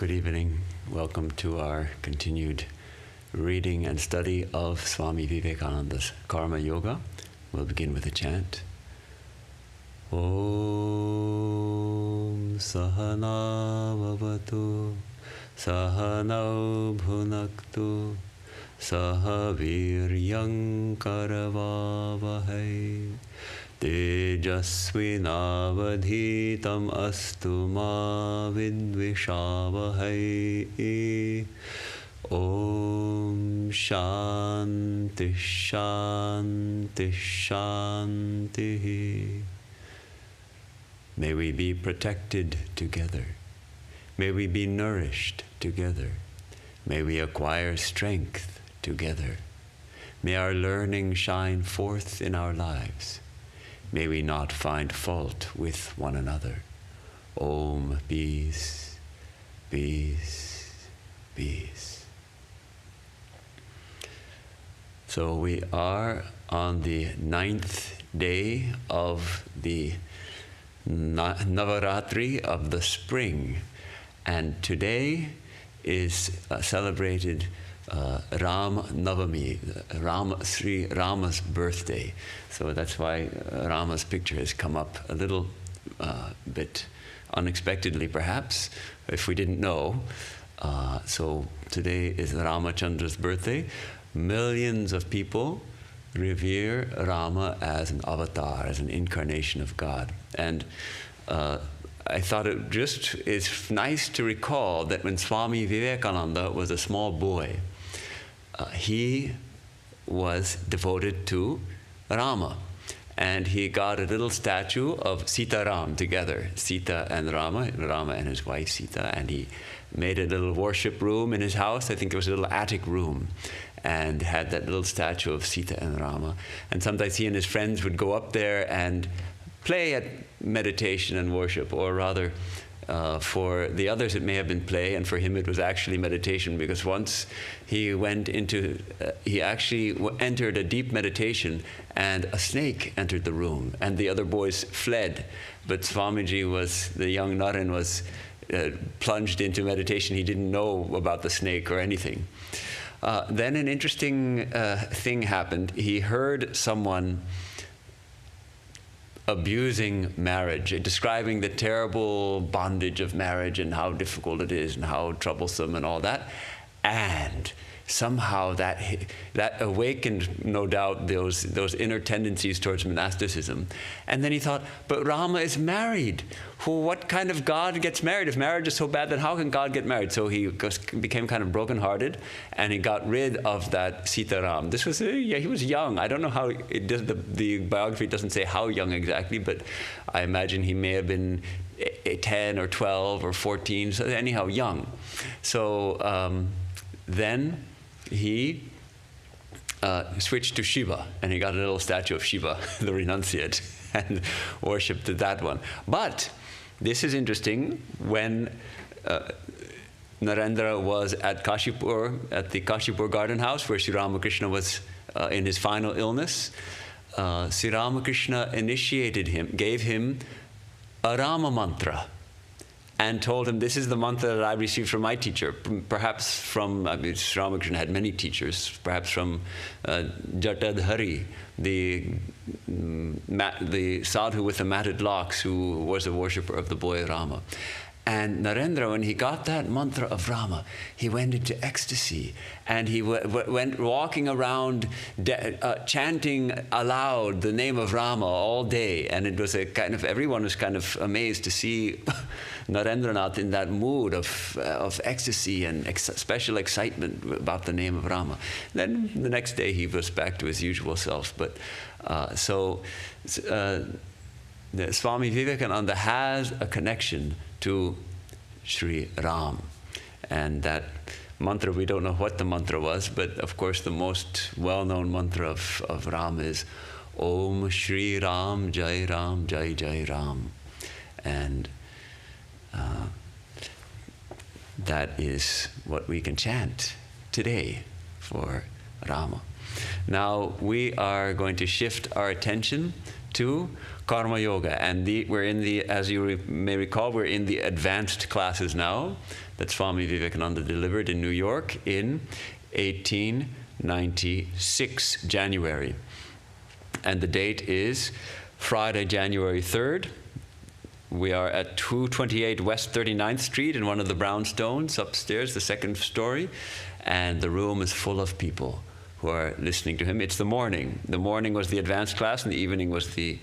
Good evening. Welcome to our continued reading and study of Swami Vivekananda's Karma Yoga. We'll begin with a chant. Om Sahana Vavatu Sahanau Bhunaktu Sahaviryam Karavavahai Tejasvinavadhitam astu ma vidvishavahai. Om Shanti Shanti Shanti. May we be protected together. May we be nourished together. May we acquire strength together. May our learning shine forth in our lives. May we not find fault with one another. Om, peace, peace, peace. So we are on the 9th day of the Navaratri of the spring. And today is celebrated Ram Navami, Sri Rama's birthday. So that's why Rama's picture has come up a little bit unexpectedly, perhaps, if we didn't know. So today is Ramachandra's birthday. Millions of people revere Rama as an avatar, as an incarnation of God. And I thought it just is nice to recall that when Swami Vivekananda was a small boy, he was devoted to Rama. And he got a little statue of Sita Ram together, Sita and Rama and his wife Sita, and he made a little worship room in his house. I think it was a little attic room, and had that little statue of Sita and Rama. And sometimes he and his friends would go up there and play at meditation and worship, or rather, for the others it may have been play, and for him it was actually meditation, because once he went into, he actually entered a deep meditation, and a snake entered the room, and the other boys fled. But Swamiji was, the young Naren was plunged into meditation. He didn't know about the snake or anything. Then an interesting thing happened. He heard someone abusing marriage, describing the terrible bondage of marriage and how difficult it is and how troublesome and all that. And somehow that awakened, no doubt, those inner tendencies towards monasticism. And then he thought, but Rama is married. What kind of God gets married? If marriage is so bad, then how can God get married? So he became kind of brokenhearted, and he got rid of that Sita Ram. This was, he was young. I don't know how, the biography doesn't say how young exactly, but I imagine he may have been 10 or 12 or 14, so anyhow, young. So then he switched to Shiva, and he got a little statue of Shiva, the renunciate, and worshipped that one. But this is interesting. When Narendra was at Kashipur, at the Kashipur garden house, where Sri Ramakrishna was in his final illness, Sri Ramakrishna initiated him, gave him a Rama mantra, and told him, this is the mantra that I received from my teacher, perhaps from, Sri Ramakrishna had many teachers, perhaps from Jatadhari, the sadhu with the matted locks, who was a worshipper of the boy Rama. And Narendra, when he got that mantra of Rama, he went into ecstasy, and he went walking around chanting aloud the name of Rama all day. And it was a kind of, everyone was kind of amazed to see Narendranath in that mood of ecstasy and special excitement about the name of Rama. Then the next day he was back to his usual self. But the Swami Vivekananda has a connection to Sri Ram. And that mantra, we don't know what the mantra was, but of course the most well-known mantra of Ram is Om Shri Ram Jai Ram Jai Jai Ram. And that is what we can chant today for Rama. Now we are going to shift our attention to Karma Yoga. And we're in the, as you may recall, we're in the advanced classes now that Swami Vivekananda delivered in New York in 1896, January. And the date is Friday, January 3rd. We are at 228 West 39th Street in one of the brownstones upstairs, the second story. And the room is full of people who are listening to him. It's the morning. The morning was the advanced class, and the evening was the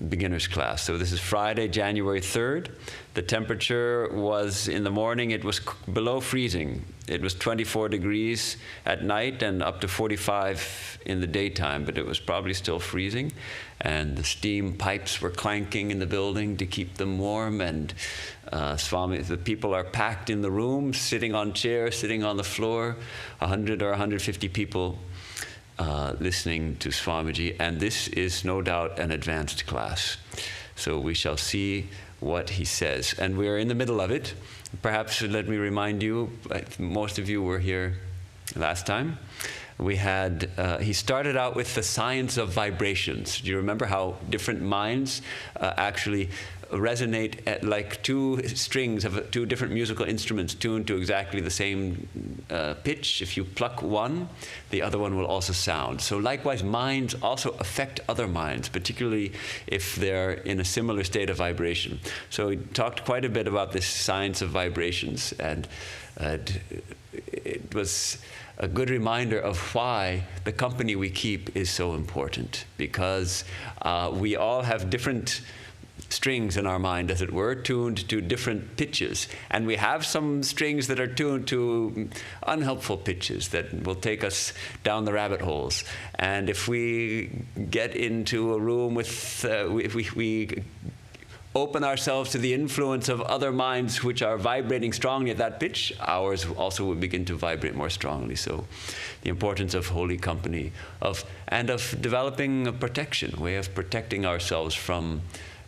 beginner's class. So this is Friday, January 3rd. The temperature was, in the morning, it was below freezing. It was 24 degrees at night and up to 45 in the daytime, but it was probably still freezing. And the steam pipes were clanking in the building to keep them warm. And the people are packed in the room, sitting on chairs, sitting on the floor, 100 or 150 people listening to Swamiji. And this is no doubt an advanced class. So we shall see what he says. And we're in the middle of it. Perhaps let me remind you, most of you were here last time. We had, he started out with the science of vibrations. Do you remember how different minds actually resonate at like two strings of two different musical instruments tuned to exactly the same pitch? If you pluck one, the other one will also sound. So likewise, minds also affect other minds, particularly if they're in a similar state of vibration. So we talked quite a bit about this science of vibrations, and it was a good reminder of why the company we keep is so important, because we all have different strings in our mind, as it were, tuned to different pitches. And we have some strings that are tuned to unhelpful pitches that will take us down the rabbit holes. And if we get into a room with, if we open ourselves to the influence of other minds which are vibrating strongly at that pitch, ours also will begin to vibrate more strongly. So the importance of holy company, and of developing a protection, a way of protecting ourselves from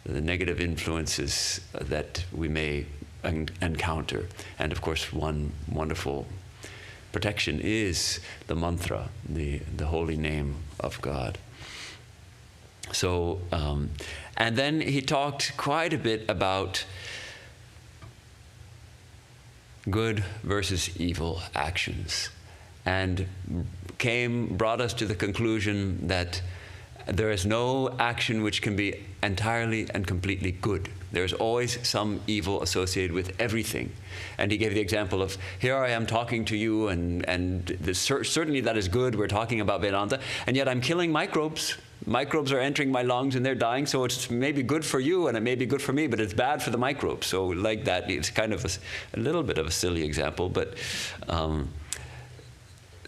the negative influences that we may encounter. And of course, one wonderful protection is the mantra, the holy name of God. So, and then he talked quite a bit about good versus evil actions, and brought us to the conclusion that there is no action which can be entirely and completely good. There's always some evil associated with everything. And he gave the example of, here I am talking to you, and certainly that is good, we're talking about Vedanta, and yet I'm killing microbes. Microbes are entering my lungs and they're dying, so it's maybe good for you and it may be good for me, but it's bad for the microbes. So like that, it's kind of a little bit of a silly example, but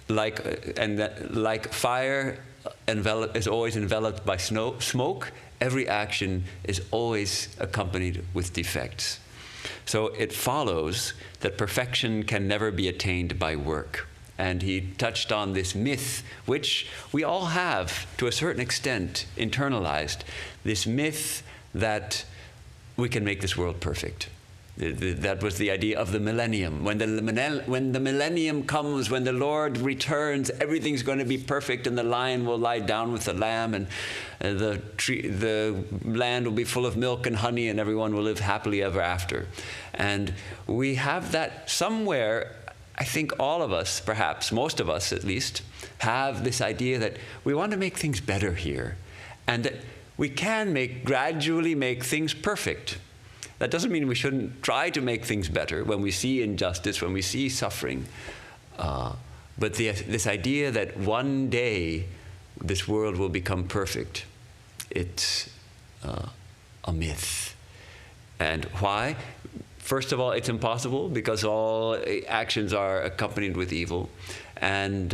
like fire is always enveloped by smoke, every action is always accompanied with defects. So it follows that perfection can never be attained by work. And he touched on this myth, which we all have, to a certain extent, internalized. This myth that we can make this world perfect. That was the idea of the millennium. When the millennium comes, when the Lord returns, everything's going to be perfect, and the lion will lie down with the lamb, and the land will be full of milk and honey, and everyone will live happily ever after. And we have that somewhere. I think all of us, perhaps most of us at least, have this idea that we want to make things better here, and that we can gradually make things perfect. That doesn't mean we shouldn't try to make things better when we see injustice, when we see suffering. But this idea that one day this world will become perfect, it's a myth. And why? First of all, it's impossible, because all actions are accompanied with evil. And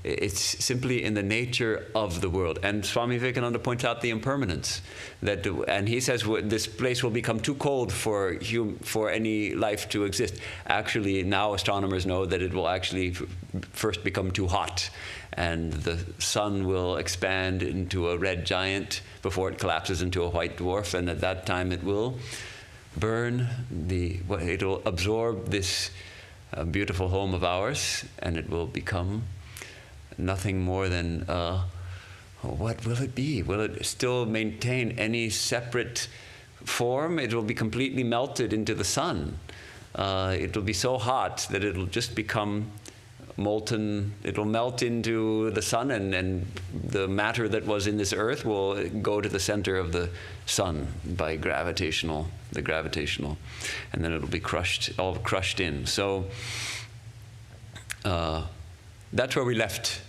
it's simply in the nature of the world. And Swami Vivekananda points out the impermanence. And he says this place will become too cold for any life to exist. Actually, now astronomers know that it will actually first become too hot. And the sun will expand into a red giant before it collapses into a white dwarf. And at that time it will burn, it'll absorb this beautiful home of ours, and it will become nothing more than a what will it be? Will it still maintain any separate form? It will be completely melted into the sun. It will be so hot that it'll just become molten. It'll melt into the sun, and the matter that was in this earth will go to the center of the sun by the gravitational, and then it'll be crushed, all crushed in. So that's where we left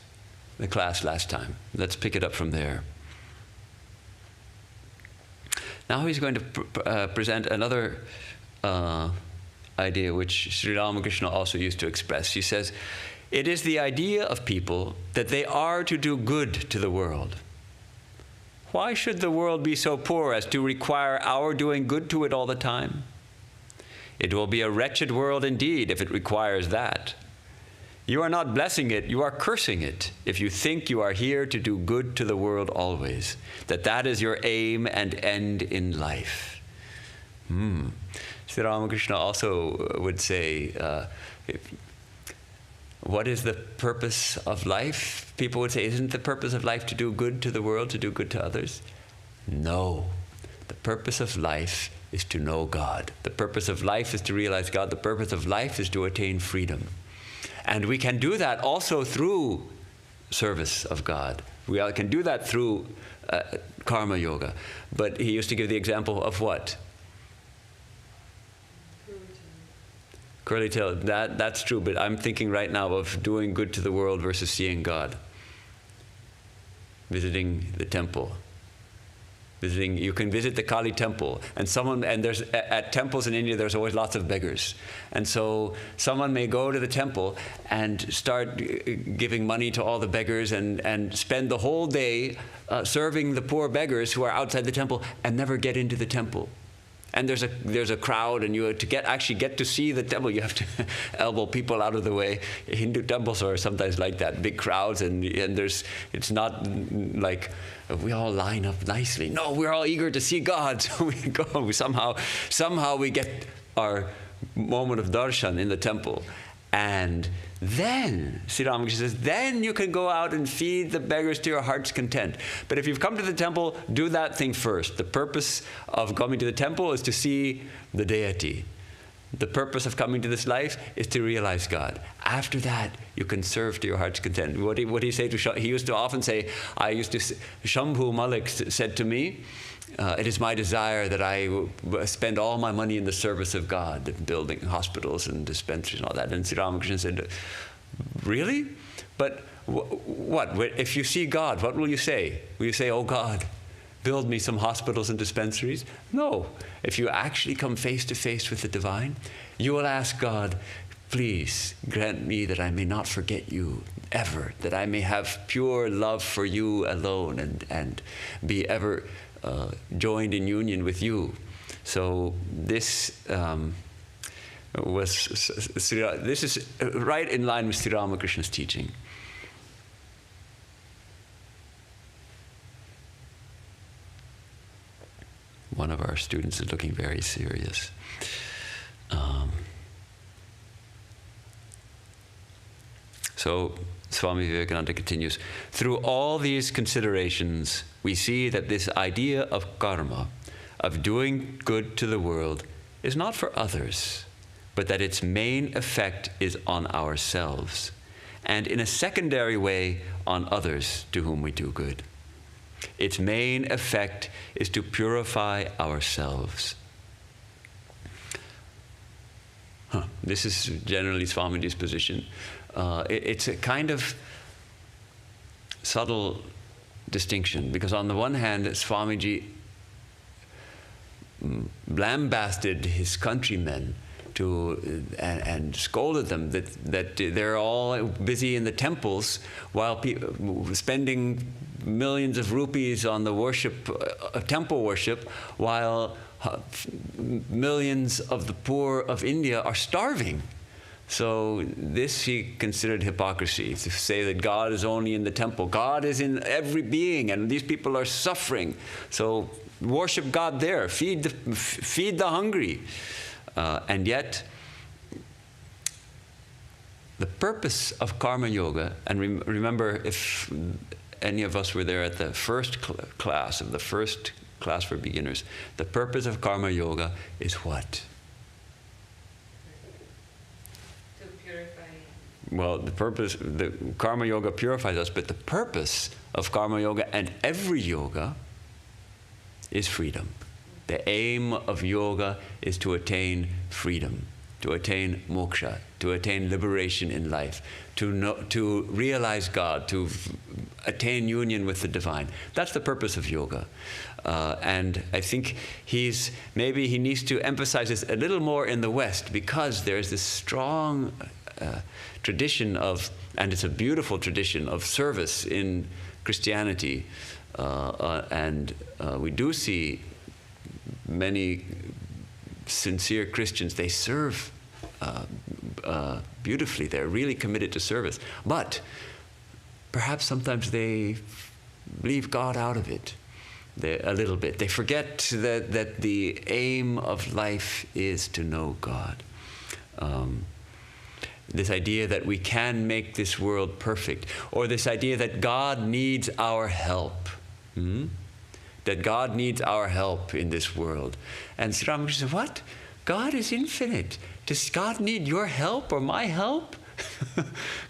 the class last time. Let's pick it up from there. Now he's going to present another idea which Sri Ramakrishna also used to express. He says, it is the idea of people that they are to do good to the world. Why should the world be so poor as to require our doing good to it all the time? It will be a wretched world indeed if it requires that. You are not blessing it, you are cursing it, if you think you are here to do good to the world always, that is your aim and end in life. Sri Ramakrishna also would say, what is the purpose of life? People would say, isn't the purpose of life to do good to the world, to do good to others? No. The purpose of life is to know God. The purpose of life is to realize God. The purpose of life is to attain freedom. And we can do that also through service of God. We can do that through karma yoga. But he used to give the example of what? Curly tail. That's true, but I'm thinking right now of doing good to the world versus seeing God. Visiting the temple. You can visit the Kali temple, and there's at temples in India there's always lots of beggars, and so someone may go to the temple and start giving money to all the beggars and spend the whole day serving the poor beggars who are outside the temple and never get into the temple. And there's a crowd, and actually get to see the temple, you have to elbow people out of the way. Hindu temples are sometimes like that, big crowds, and it's not like we all line up nicely. No, we're all eager to see God, so we go. Somehow we get our moment of darshan in the temple. And then, Sri Ramakrishna says, then you can go out and feed the beggars to your heart's content. But if you've come to the temple, do that thing first. The purpose of coming to the temple is to see the deity. The purpose of coming to this life is to realize God. After that, you can serve to your heart's content. What he say to he used to often say, Shambhu Malik said to me, it is my desire that I spend all my money in the service of God, building hospitals and dispensaries and all that. And Sri Ramakrishna said, really? But what? If you see God, what will you say? Will you say, oh God, build me some hospitals and dispensaries? No. If you actually come face to face with the divine, you will ask God, please grant me that I may not forget you ever, that I may have pure love for you alone and be ever joined in union with you. So this this is right in line with Sri Ramakrishna's teaching. One of our students is looking very serious. So Swami Vivekananda continues, through all these considerations, we see that this idea of karma, of doing good to the world, is not for others, but that its main effect is on ourselves, and in a secondary way on others to whom we do good. Its main effect is to purify ourselves. This is generally Swamiji's position. It's a kind of subtle distinction, because on the one hand, Swamiji lambasted his countrymen and scolded them that they're all busy in the temples while spending millions of rupees on the worship, temple worship, while millions of the poor of India are starving. So this he considered hypocrisy, to say that God is only in the temple. God is in every being, and these people are suffering. So worship God there, feed the hungry. And yet, the purpose of karma yoga, and remember, if any of us were there at the first class of the first class for beginners, the purpose of karma yoga is what? To purify. Well, the karma yoga purifies us, but the purpose of karma yoga and every yoga is freedom. The aim of yoga is to attain freedom, to attain moksha, to attain liberation in life, to realize God, to attain union with the divine. That's the purpose of yoga. And I think maybe he needs to emphasize this a little more in the West, because there's this strong tradition and it's a beautiful tradition of service in Christianity. And we do see many sincere Christians, they serve beautifully. They're really committed to service. But perhaps sometimes they leave God out of it a little bit. They forget that the aim of life is to know God. This idea that we can make this world perfect, or this idea that God needs our help. That God needs our help in this world. And Sri Ramakrishna said, what? God is infinite. Does God need your help or my help?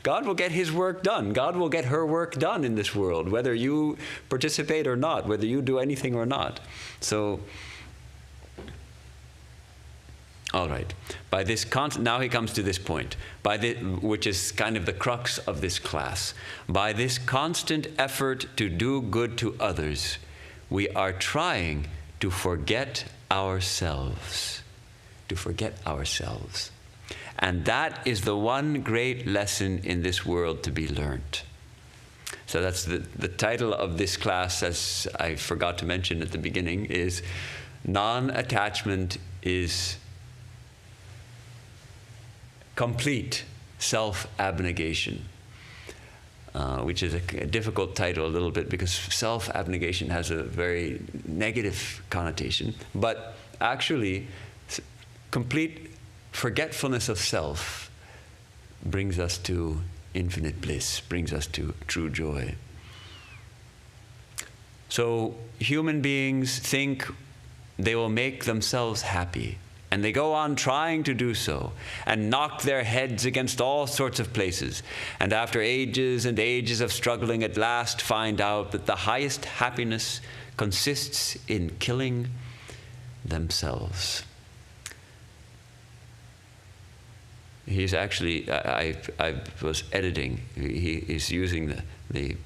God will get his work done. God will get her work done in this world, whether you participate or not, whether you do anything or not. So, all right. By this now he comes to this point, which is kind of the crux of this class. By this constant effort to do good to others, we are trying to forget ourselves. To forget ourselves. And that is the one great lesson in this world to be learned. So that's the title of this class, as I forgot to mention at the beginning, is Non-Attachment is Complete Self-Abnegation. Which is a difficult title a little bit, because self-abnegation has a very negative connotation. But actually, complete forgetfulness of self brings us to infinite bliss, brings us to true joy. So human beings think they will make themselves happy. And they go on trying to do so, and knock their heads against all sorts of places. And after ages and ages of struggling, at last find out that the highest happiness consists in killing themselves. He's actually, I was editing, he's using the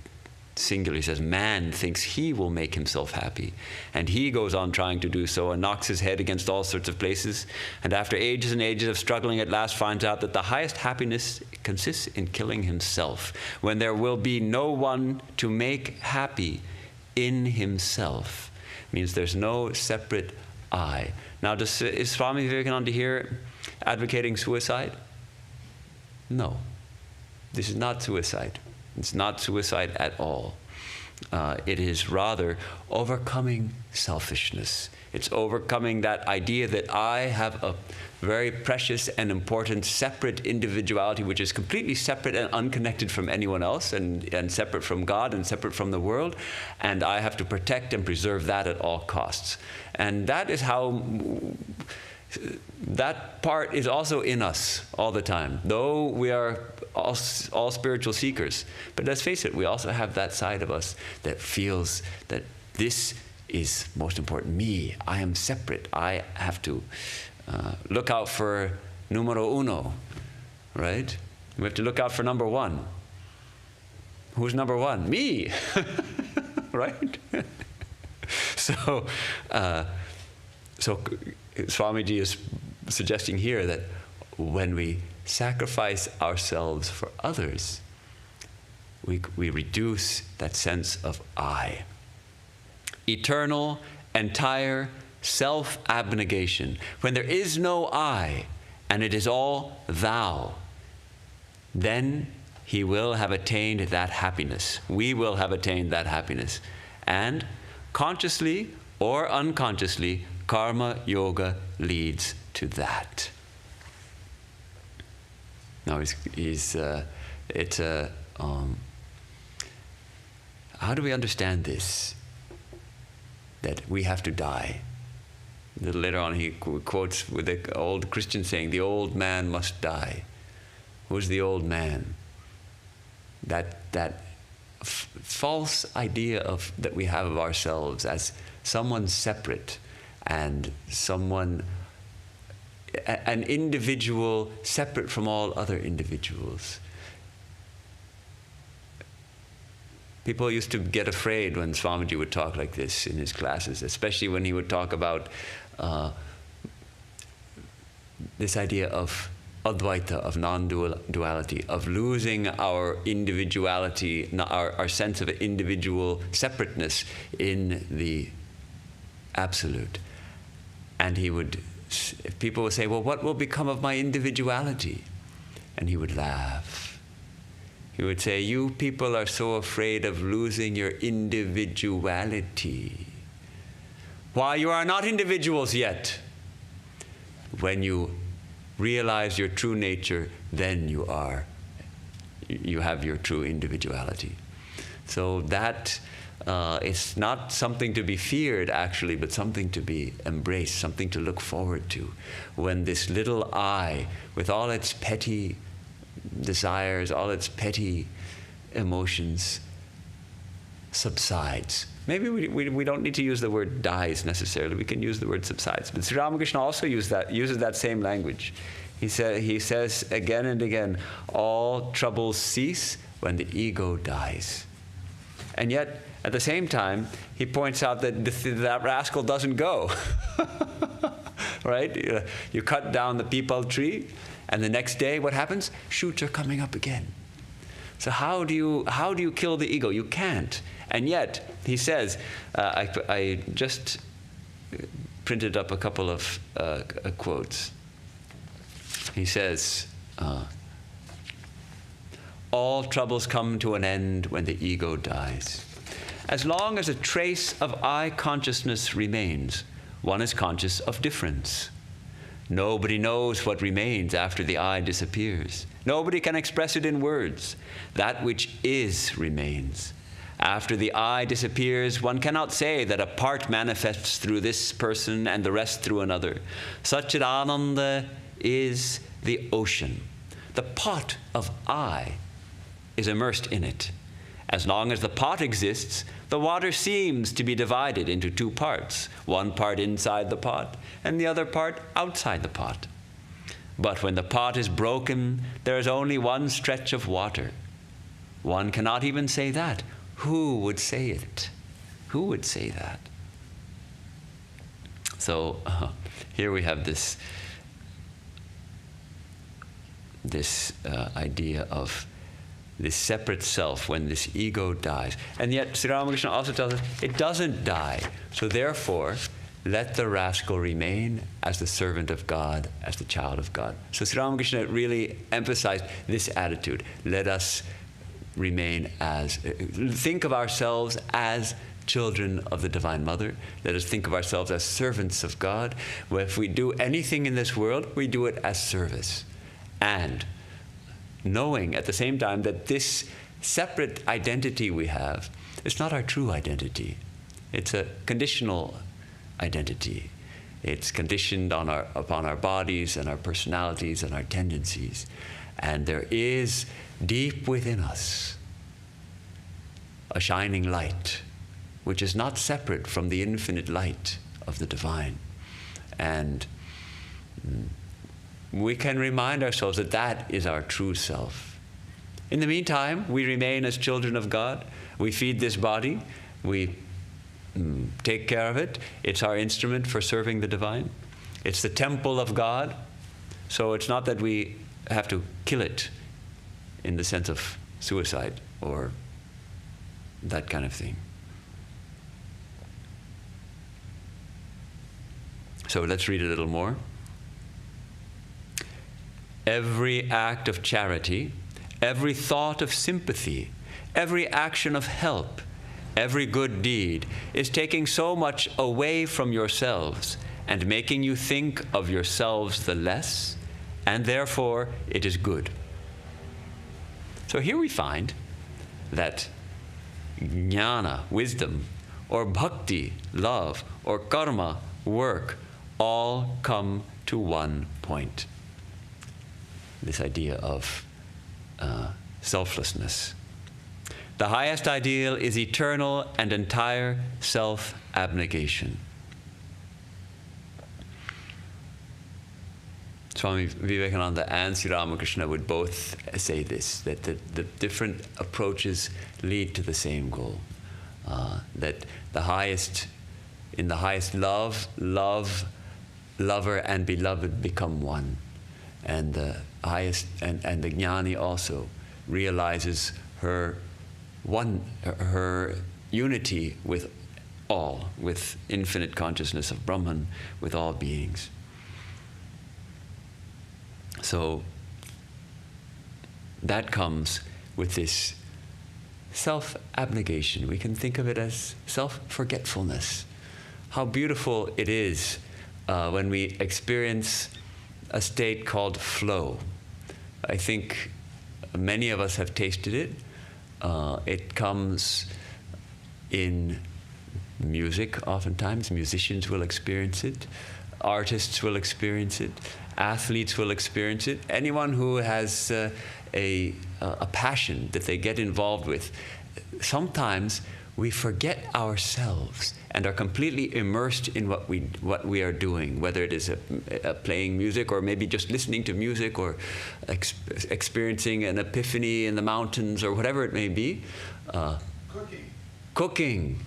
singular. He says, man thinks he will make himself happy. And he goes on trying to do so and knocks his head against all sorts of places. And after ages and ages of struggling, at last finds out that the highest happiness consists in killing himself, when there will be no one to make happy in himself. Means there's no separate I. Now, is Swami Vivekananda here advocating suicide? No. This is not suicide. It's not suicide at all. It is rather overcoming selfishness. It's overcoming that idea that I have a very precious and important separate individuality, which is completely separate and unconnected from anyone else, and separate from God and separate from the world, and I have to protect and preserve that at all costs. And that is how that part is also in us all the time, though we are all spiritual seekers. But let's face it, we also have that side of us that feels that this is most important. Me, I am separate. I have to look out for numero uno, right? We have to look out for number one. Who's number one? Me, right? So Swamiji is suggesting here that when we sacrifice ourselves for others, we reduce that sense of I. Eternal, entire self-abnegation. When there is no I, and it is all thou, then he will have attained that happiness. We will have attained that happiness. And consciously or unconsciously, karma yoga leads to that. Now how do we understand this? That we have to die. A little later on he quotes with the old Christian saying, the old man must die. Who's the old man? That false idea that we have of ourselves as someone separate and someone, an individual separate from all other individuals. People used to get afraid when Swamiji would talk like this in his classes, especially when he would talk about this idea of Advaita, of non-duality, of losing our individuality, our sense of individual separateness in the Absolute. And people would say, well, what will become of my individuality? And he would laugh. He would say, you people are so afraid of losing your individuality. Why, you are not individuals yet. When you realize your true nature, then you have your true individuality. So that it's not something to be feared, actually, but something to be embraced, something to look forward to. When this little I, with all its petty desires, all its petty emotions, subsides. Maybe we don't need to use the word dies necessarily. We can use the word subsides. But Sri Ramakrishna also uses that same language. He says again and again, all troubles cease when the ego dies. And yet, at the same time, he points out that that rascal doesn't go. Right? You cut down the peepal tree, and the next day, what happens? Shoots are coming up again. So how do you kill the ego? You can't. And yet, he says, I just printed up a couple of quotes. He says, all troubles come to an end when the ego dies. As long as a trace of I consciousness remains, one is conscious of difference. Nobody knows what remains after the I disappears. Nobody can express it in words. That which is remains. After the I disappears, one cannot say that a part manifests through this person and the rest through another. Satchidananda is the ocean. The pot of I is immersed in it. As long as the pot exists, the water seems to be divided into two parts, one part inside the pot and the other part outside the pot. But when the pot is broken, there is only one stretch of water. One cannot even say that. Who would say it? Who would say that? So here we have this idea of this separate self when this ego dies. And yet Sri Ramakrishna also tells us it doesn't die. So therefore, let the rascal remain as the servant of God, as the child of God. So Sri Ramakrishna really emphasized this attitude. Let us remain think of ourselves as children of the Divine Mother. Let us think of ourselves as servants of God. Well, if we do anything in this world, we do it as service. And knowing at the same time that this separate identity we have is not our true identity. It's a conditional identity. It's conditioned upon our bodies and our personalities and our tendencies. And there is deep within us a shining light, which is not separate from the infinite light of the divine. And we can remind ourselves that that is our true self. In the meantime, we remain as children of God. We feed this body. We take care of it. It's our instrument for serving the divine. It's the temple of God. So it's not that we have to kill it in the sense of suicide or that kind of thing. So let's read a little more. Every act of charity, every thought of sympathy, every action of help, every good deed is taking so much away from yourselves and making you think of yourselves the less, and therefore it is good. So here we find that jnana, wisdom, or bhakti, love, or karma, work, all come to one point. This idea of selflessness. The highest ideal is eternal and entire self-abnegation. Swami Vivekananda and Sri Ramakrishna would both say this, that the different approaches lead to the same goal. That in the highest love, lover and beloved become one. And the highest, and the jnani also realizes her unity with all, with infinite consciousness of Brahman, with all beings. So that comes with this self-abnegation. We can think of it as self-forgetfulness. How beautiful it is when we experience a state called flow. I think many of us have tasted it. It comes in music oftentimes. Musicians will experience it. Artists will experience it. Athletes will experience it. Anyone who has a passion that they get involved with, sometimes we forget ourselves and are completely immersed in what we are doing, whether it is playing music or maybe just listening to music or experiencing an epiphany in the mountains or whatever it may be. Cooking.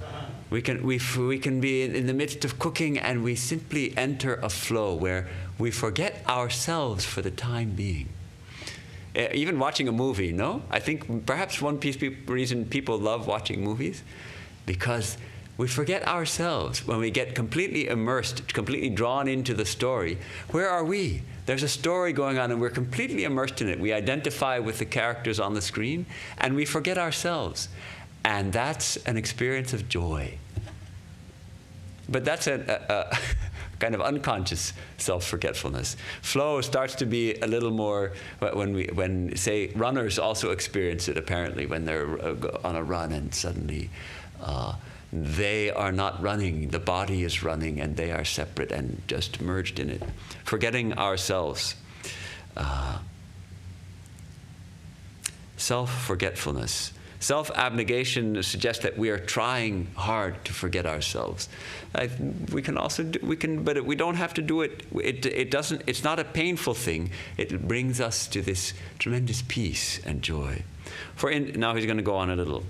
We can be in the midst of cooking and we simply enter a flow where we forget ourselves for the time being. Even watching a movie, no? I think perhaps one reason people love watching movies, because we forget ourselves when we get completely immersed, completely drawn into the story. Where are we? There's a story going on and we're completely immersed in it. We identify with the characters on the screen and we forget ourselves. And that's an experience of joy. But that's a kind of unconscious self-forgetfulness. Flow starts to be a little more when say runners also experience it apparently when they're on a run and suddenly they are not running, the body is running and they are separate and just merged in it. Forgetting ourselves. Self-forgetfulness. Self-abnegation suggests that we are trying hard to forget ourselves. We can also but we don't have to do it. It's not a painful thing. It brings us to this tremendous peace and joy. Now he's going to go on a little.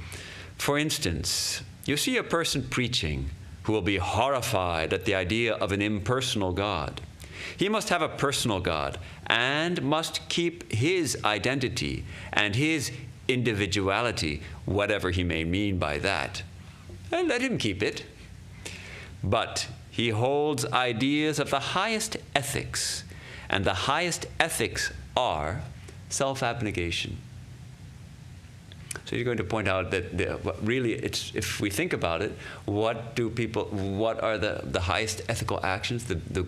For instance, you see a person preaching who will be horrified at the idea of an impersonal God. He must have a personal God and must keep his identity and his individuality, whatever he may mean by that. And let him keep it. But he holds ideas of the highest ethics, and the highest ethics are self-abnegation. So you're going to point out that really, if we think about it, what are the highest ethical actions, the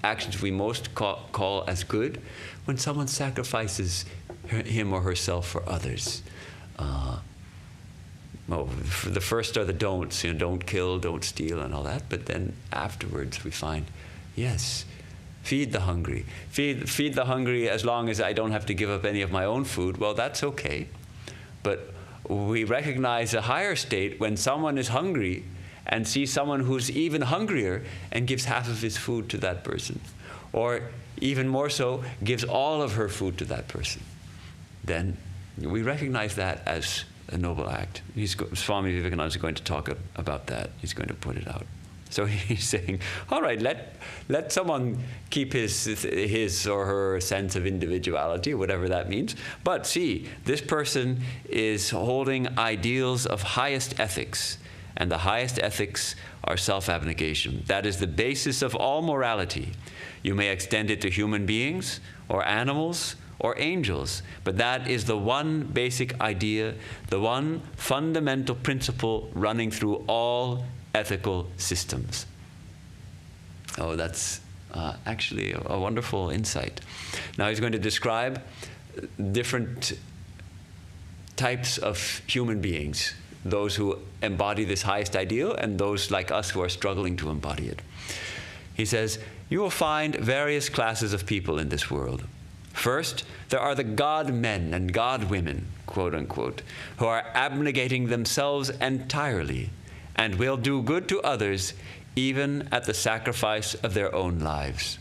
actions we most call as good? When someone sacrifices him or herself for others. The first are the don'ts, don't kill, don't steal, and all that. But then afterwards we find, yes, feed the hungry. Feed the hungry as long as I don't have to give up any of my own food. Well, that's okay. But we recognize a higher state when someone is hungry and sees someone who's even hungrier and gives half of his food to that person. Or even more so, gives all of her food to that person. Then we recognize that as a noble act. Swami Vivekananda is going to talk about that. He's going to put it out. So he's saying, all right, let someone keep his or her sense of individuality, whatever that means. But see, this person is holding ideals of highest ethics, and the highest ethics are self-abnegation. That is the basis of all morality. You may extend it to human beings or animals or angels, but that is the one basic idea, the one fundamental principle running through all ethical systems. Oh, that's actually a wonderful insight. Now he's going to describe different types of human beings those who embody this highest ideal and those like us who are struggling to embody it. He says, you will find various classes of people in this world. First, there are the God men and God women, quote unquote, who are abnegating themselves entirely and will do good to others even at the sacrifice of their own lives.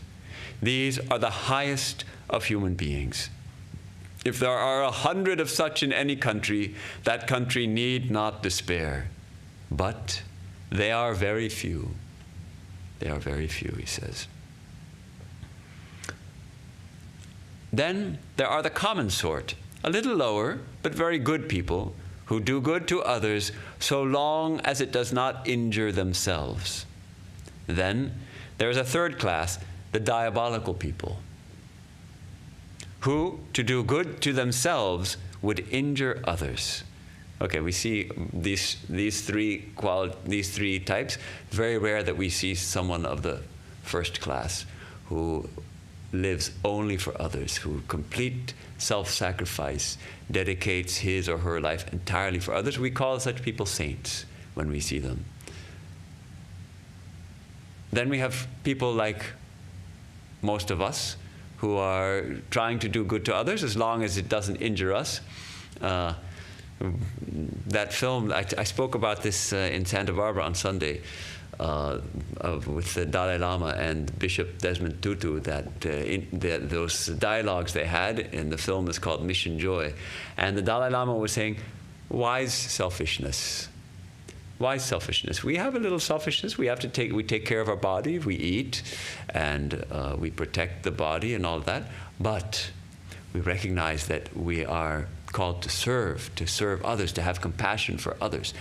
These are the highest of human beings. If there are 100 of such in any country, that country need not despair. But they are very few. They are very few, he says. Then there are the common sort, a little lower, but very good people, who do good to others so long as it does not injure themselves. Then there is a third class, the diabolical people, who, to do good to themselves, would injure others. Okay, we see these three types. Very rare that we see someone of the first class who lives only for others, who complete self-sacrifice, dedicates his or her life entirely for others. We call such people saints when we see them. Then we have people like most of us who are trying to do good to others as long as it doesn't injure us. That film, I spoke about this in Santa Barbara on Sunday with the Dalai Lama and Bishop Desmond Tutu, those dialogues they had in the film is called Mission Joy. And the Dalai Lama was saying, why selfishness? Why selfishness? We have a little selfishness. We take care of our body, we eat, and we protect the body and all of that. But we recognize that we are called to serve others, to have compassion for others.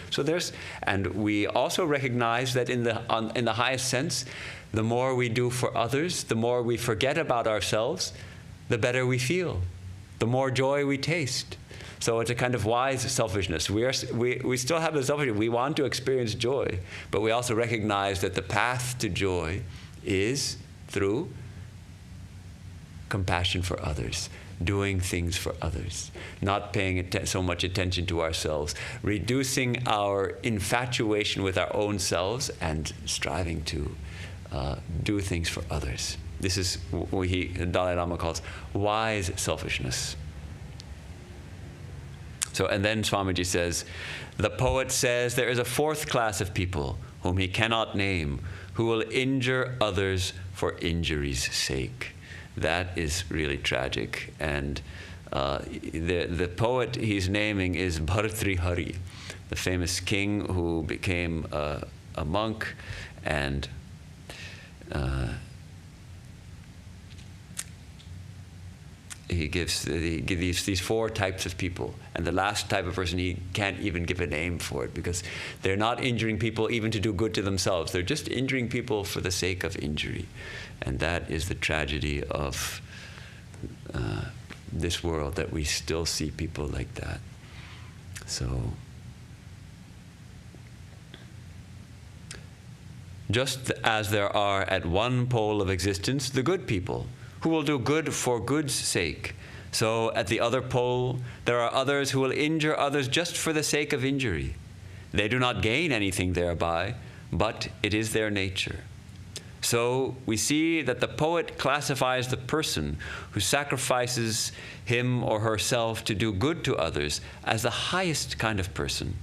And we also recognize that in the highest sense, the more we do for others, the more we forget about ourselves, the better we feel, the more joy we taste. So it's a kind of wise selfishness. We still have the selfishness. We want to experience joy, but we also recognize that the path to joy is through compassion for others, doing things for others, not paying so much attention to ourselves, reducing our infatuation with our own selves and striving to do things for others. This is what the Dalai Lama calls wise selfishness. So, and then Swamiji says, the poet says there is a fourth class of people whom he cannot name, who will injure others for injury's sake. That is really tragic. And the poet he's naming is Bhartrihari, the famous king who became a monk, and he gives these four types of people. And the last type of person, he can't even give a name for it, because they're not injuring people even to do good to themselves. They're just injuring people for the sake of injury. And that is the tragedy of this world, that we still see people like that. So, just as there are at one pole of existence the good people, who will do good for good's sake, so at the other pole there are others who will injure others just for the sake of injury. They do not gain anything thereby, but it is their nature. So we see that the poet classifies the person who sacrifices him or herself to do good to others as the highest kind of person,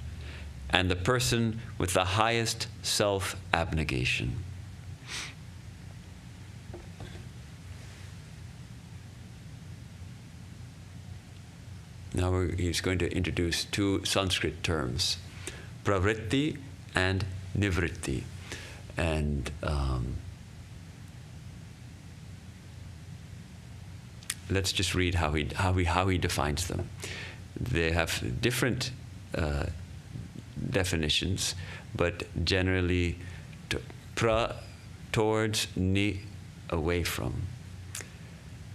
and the person with the highest self-abnegation. Now he's going to introduce two Sanskrit terms, Pravritti and Nivritti. And let's just read how he defines them. They have different definitions, but generally pra, towards, ni, away from.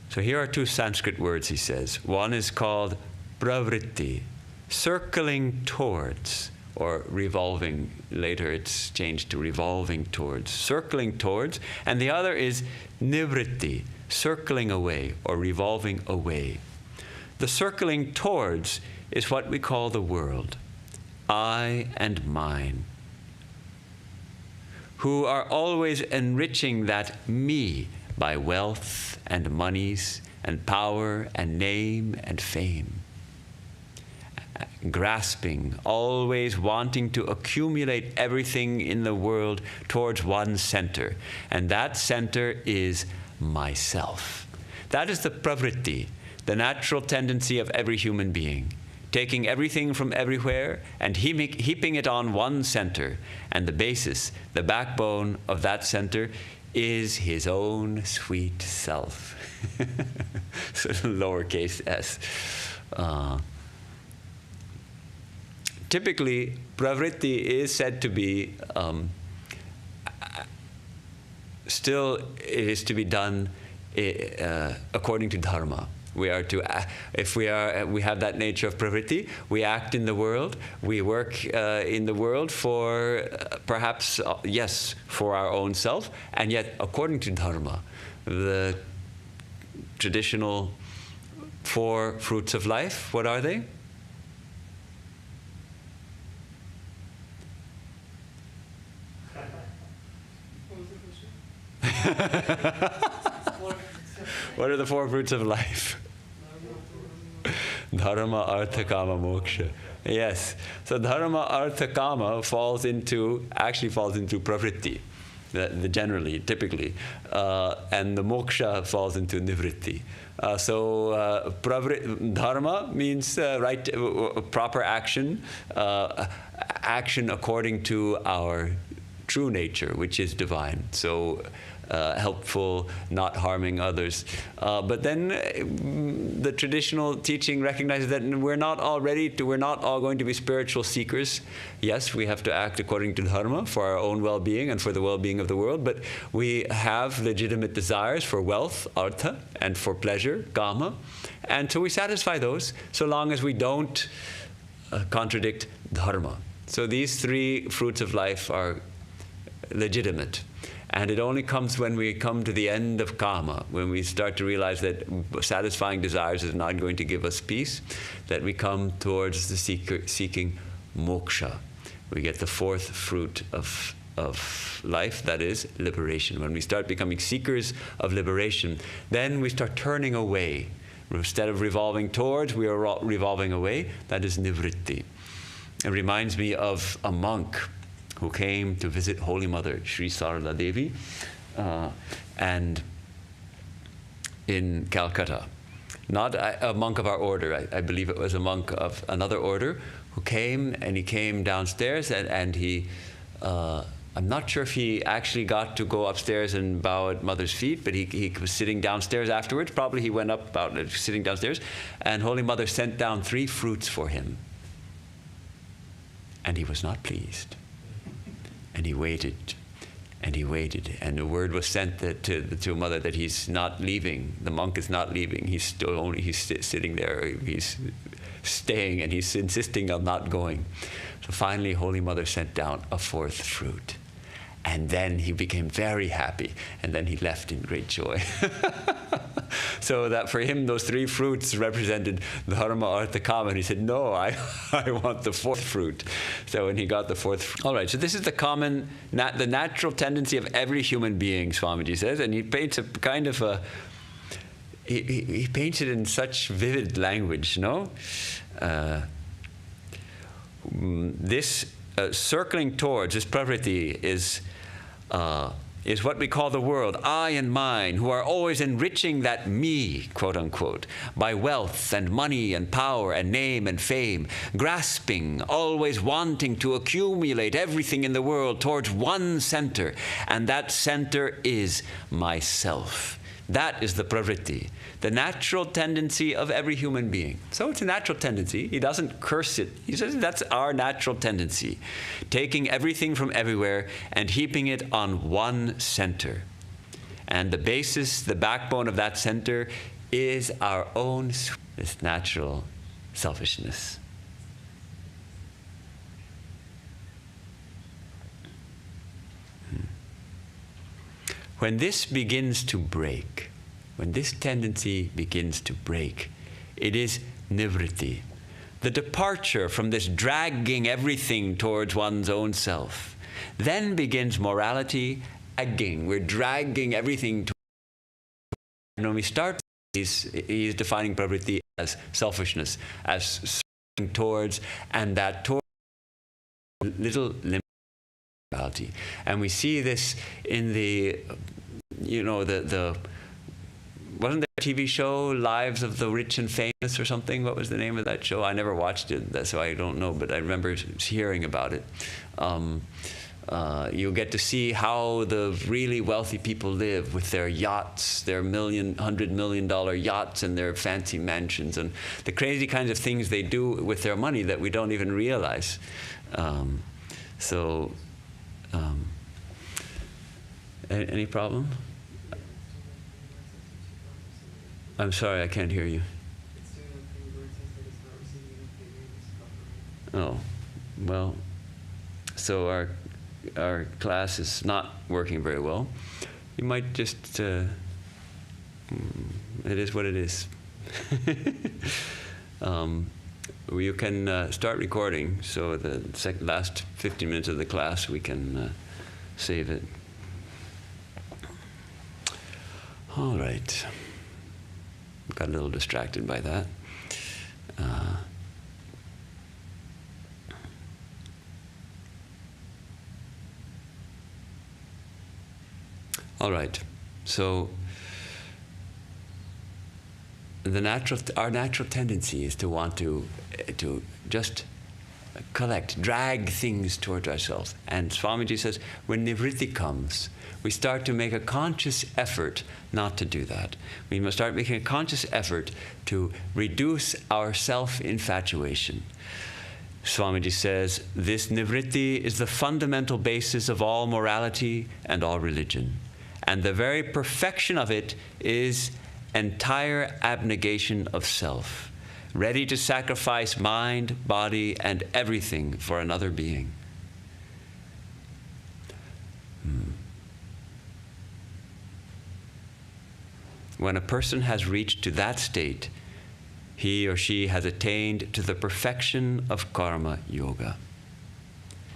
So here are two Sanskrit words, he says. One is called Pravritti, circling towards, or revolving. Later it's changed to revolving towards, circling towards. And the other is Nivritti, circling away or revolving away. The circling towards is what we call the world. I and mine, who are always enriching that me by wealth and monies and power and name and fame, grasping, always wanting to accumulate everything in the world towards one center, and that center is myself. That is the pravritti, the natural tendency of every human being, taking everything from everywhere and heaping it on one center, and the basis, the backbone of that center is his own sweet self. So lowercase s. Typically, pravritti is said to be, still it is to be done according to dharma. We are to, if we have that nature of pravritti, we act in the world, we work in the world for perhaps, yes, for our own self, and yet according to dharma, the traditional 4 fruits of life, what are they? What are the 4 fruits of life? Dharma, artha, kama, moksha. Yes. So dharma, artha, kama actually falls into pravritti, generally, typically. And the moksha falls into nivritti. Dharma means proper action, action according to our true nature, which is divine. So helpful, not harming others. But then the traditional teaching recognizes that we're not all going to be spiritual seekers. Yes, we have to act according to dharma for our own well-being and for the well-being of the world, but we have legitimate desires for wealth, artha, and for pleasure, kama. And so we satisfy those so long as we don't contradict dharma. So these 3 fruits of life are legitimate. And it only comes when we come to the end of kama, when we start to realize that satisfying desires is not going to give us peace, that we come towards the seeking moksha. We get the 4th fruit of life, that is liberation. When we start becoming seekers of liberation, then we start turning away. Instead of revolving towards, we are revolving away. That is nivritti. It reminds me of a monk who came to visit Holy Mother, Sri Sarla Devi, and in Calcutta. Not a monk of our order, I believe it was a monk of another order, who came, and he came downstairs, and he, I'm not sure if he actually got to go upstairs and bow at Mother's feet, but he was sitting downstairs afterwards. Probably he went up, sitting downstairs, and Holy Mother sent down 3 fruits for him. And he was not pleased. And he waited, and he waited, and the word was sent to Mother that he's not leaving. The monk is not leaving. He's sitting there. He's staying, and he's insisting on not going. So finally, Holy Mother sent down a 4th fruit, and then he became very happy, and then he left in great joy. So that for him, those 3 fruits represented dharma, artha, kama. And he said, no, I want the 4th fruit. So when he got the 4th fruit. All right, so this is the common, the natural tendency of every human being, Swamiji says. And he paints a kind of a, he paints it in such vivid language, no? This circling towards, this pravritti is what we call the world, I and mine, who are always enriching that me, quote unquote, by wealth and money and power and name and fame, grasping, always wanting to accumulate everything in the world towards one center, and that center is myself. That is the pravritti, the natural tendency of every human being. So it's a natural tendency. He doesn't curse it. He says that's our natural tendency, taking everything from everywhere and heaping it on one center. And the basis, the backbone of that center is our own, this natural selfishness. When this begins to break, when this tendency begins to break, it is nivritti. the departure from this dragging everything towards one's own self. Then begins morality again. We're dragging everything. And when we start, he's defining pravritti as selfishness, as serving towards, and that towards little limit morality. And we see this in the, the wasn't there a TV show, Lives of the Rich and Famous or something? What was the name of that show? I never watched it, so I don't know, but I remember hearing about it. You'll get to see how the really wealthy people live with their yachts, their $100 million yachts and their fancy mansions, and the crazy kinds of things they do with their money that we don't even realize. Any problem? I'm sorry, I can't hear you. Oh, well, so our class is not working very well. You might just, it is what it is. You can start recording, so the last 15 minutes of the class we can save it. All right. Got a little distracted by that. All right. So our natural tendency is to want to just collect, drag things towards ourselves. And Swamiji says, when Nivritti comes, we start to make a conscious effort not to do that. We must start making a conscious effort to reduce our self-infatuation. Swamiji says, this Nivritti is the fundamental basis of all morality and all religion. And the very perfection of it is entire abnegation of self, ready to sacrifice mind, body, and everything for another being. When a person has reached to that state, he or she has attained to the perfection of karma yoga.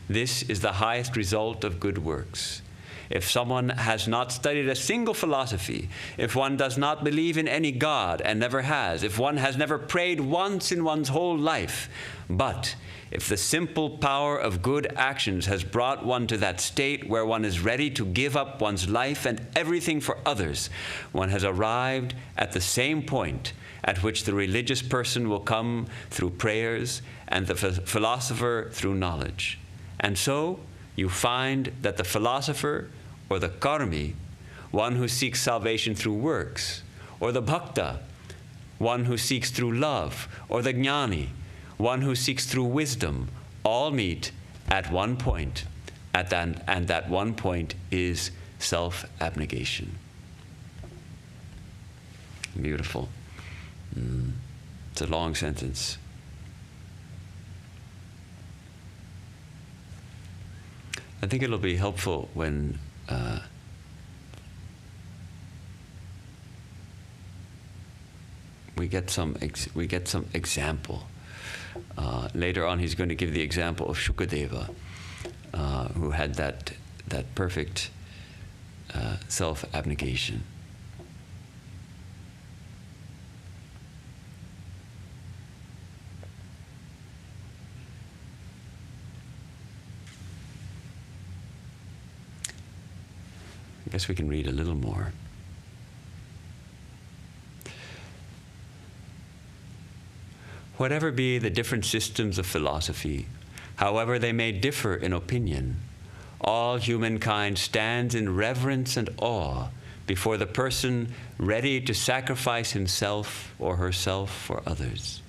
This is the highest result of good works. If someone has not studied a single philosophy, if one does not believe in any God and never has, if one has never prayed once in one's whole life, but if the simple power of good actions has brought one to that state where one is ready to give up one's life and everything for others, one has arrived at the same point at which the religious person will come through prayers and the philosopher through knowledge. And so you find that the philosopher, or the karmi, one who seeks salvation through works, or the bhakta, one who seeks through love, or the jnani, one who seeks through wisdom, all meet at one point, and that one point is self-abnegation. Beautiful. It's a long sentence. I think it'll be helpful when we get some example. Later on, he's going to give the example of Shukadeva, who had that perfect self-abnegation. I guess we can read a little more. Whatever be the different systems of philosophy, however they may differ in opinion, all humankind stands in reverence and awe before the person ready to sacrifice himself or herself for others.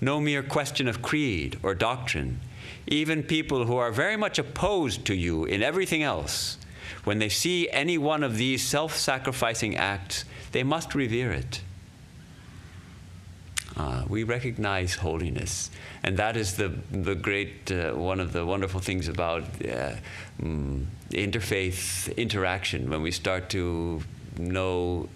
No mere question of creed or doctrine. Even people who are very much opposed to you in everything else, when they see any one of these self-sacrificing acts, they must revere it. We recognize holiness, and that is the great, one of the wonderful things about interfaith interaction, when we start to know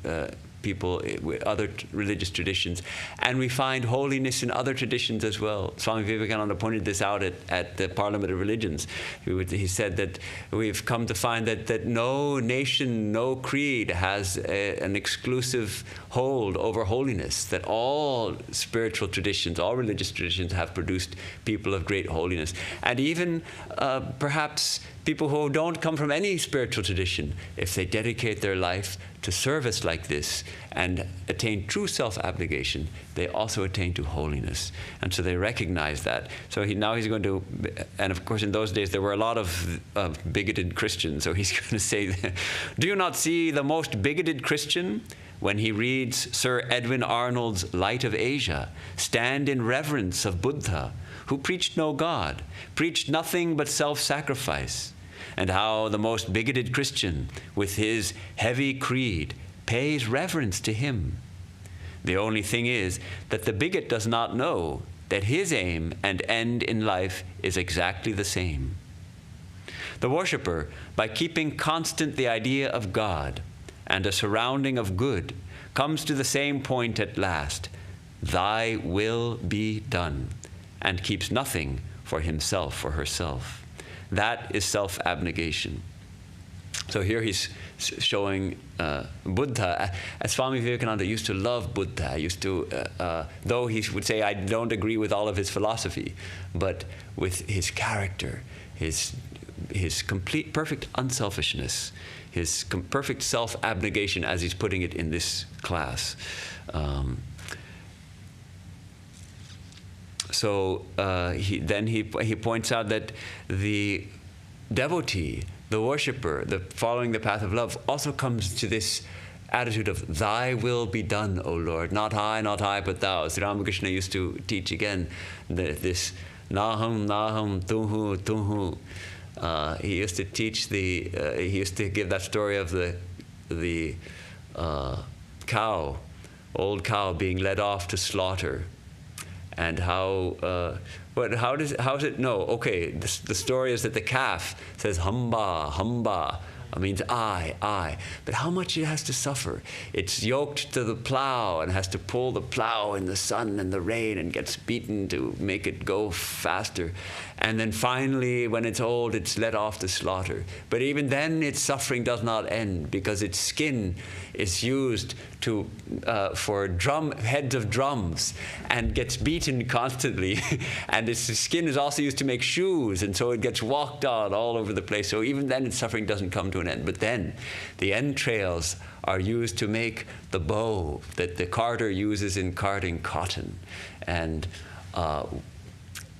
people with other religious traditions, and we find holiness in other traditions as well. Swami Vivekananda pointed this out at the Parliament of Religions. He said that we've come to find that no nation, no creed has an exclusive hold over holiness, that all spiritual traditions, all religious traditions have produced people of great holiness. And even perhaps people who don't come from any spiritual tradition, if they dedicate their life to service like this and attain true self-abnegation, they also attain to holiness. And so they recognize that. So now he's going to, and of course in those days there were a lot of bigoted Christians, so he's going to say, do you not see the most bigoted Christian, when he reads Sir Edwin Arnold's Light of Asia, stand in reverence of Buddha, who preached no God, preached nothing but self-sacrifice, and how the most bigoted Christian, with his heavy creed, pays reverence to him. The only thing is that the bigot does not know that his aim and end in life is exactly the same. The worshipper, by keeping constant the idea of God and a surrounding of good, comes to the same point at last, thy will be done, and keeps nothing for himself or herself. That is self-abnegation. So here he's showing Buddha. Swami Vivekananda used to love Buddha. Though he would say, I don't agree with all of his philosophy, but with his character, his complete, perfect unselfishness, his perfect self-abnegation, as he's putting it in this class. So he points out that the devotee, the worshipper, the following the path of love, also comes to this attitude of thy will be done, O Lord, not I, but thou. Sri Ramakrishna used to teach again this naham, naham, tuhu, tuhu. He used to teach he used to give that story of the cow, old cow being led off to slaughter. And how is it? No, okay, the story is that the calf says, hamba, hamba, means I. But how much it has to suffer. It's yoked to the plow and has to pull the plow in the sun and the rain and gets beaten to make it go faster. And then finally, when it's old, it's let off to slaughter. But even then, its suffering does not end, because its skin is used for heads of drums and gets beaten constantly. And its skin is also used to make shoes, and so it gets walked on all over the place. So even then, its suffering doesn't come to an end. But then the entrails are used to make the bow that the carder uses in carding cotton. And